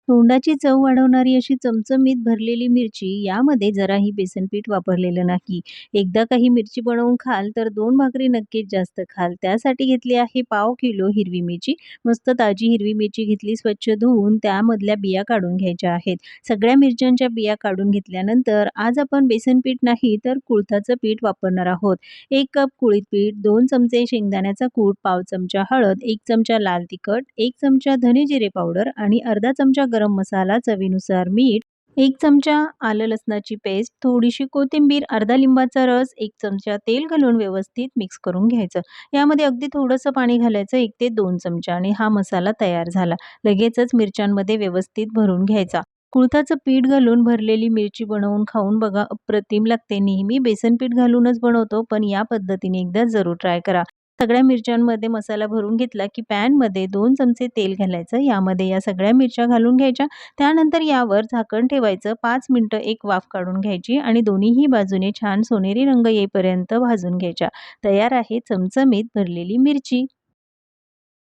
तोंडाची चव वाढवणारी अशी चमचमीत भरलेली मिरची यामध्ये जराही बेसन पीठ वापरलेलं नाही. एकदा काही मिरची बनवून खाल तर 2 भाकरी नक्कीच जास्त खाल. त्यासाठी घेतली आहे पाव किलो हिरवी मिरची. मस्त ताजी हिरवी मिरची घेतली, स्वच्छ धुवून त्यामधल्या बिया काढून घ्यायच्या आहेत. सगळ्या मिरच्यांच्या बिया काढून घेतल्यानंतर आज आपण बेसन पीठ नाही तर कुळथाचं पीठ वापरणार आहोत. 1 कप कुळीथ पीठ, 2 चमचे शेंगदाण्याचा कूट, पाव चमचा हळद, 1 चमचा लाल तिखट, 1 चमचा धने जिरे पावडर आणि अर्धा चमचा गरम मसाला, चवीनुसार मीठ, 1 चमचा आलं लसणाची पेस्ट, थोडीशी कोथिंबीर, अर्धा लिंबाचा रस, 1 चमचा तेल घालून व्यवस्थित मिक्स करून घ्यायचं. यामध्ये अगदी थोडंसं पाणी घालायचं, 1 ते 2 चमचा, आणि हा मसाला तयार झाला. लगेचच मिरच्यांमध्ये व्यवस्थित भरून घ्यायचा. कुळथाचं पीठ घालून भरलेली मिरची बनवून खाऊन बघा, अप्रतिम लागते. नेहमी बेसन पीठ घालूनच बनवतो, पण या पद्धतीने एकदा जरूर ट्राय करा. सगळ्या मिरच्यांमध्ये मसाला भरून घेतला की पॅनमध्ये 2 चमचे तेल घालायचं. यामध्ये या सगळ्या मिरच्या घालून घ्यायच्या. त्यानंतर यावर झाकण ठेवायचं. 5 मिनिटं एक वाफ काढून घ्यायची आणि दोन्हीही बाजूने छान सोनेरी रंग येईपर्यंत भाजून घ्यायच्या. तयार आहे चमचमीत भरलेली मिरची.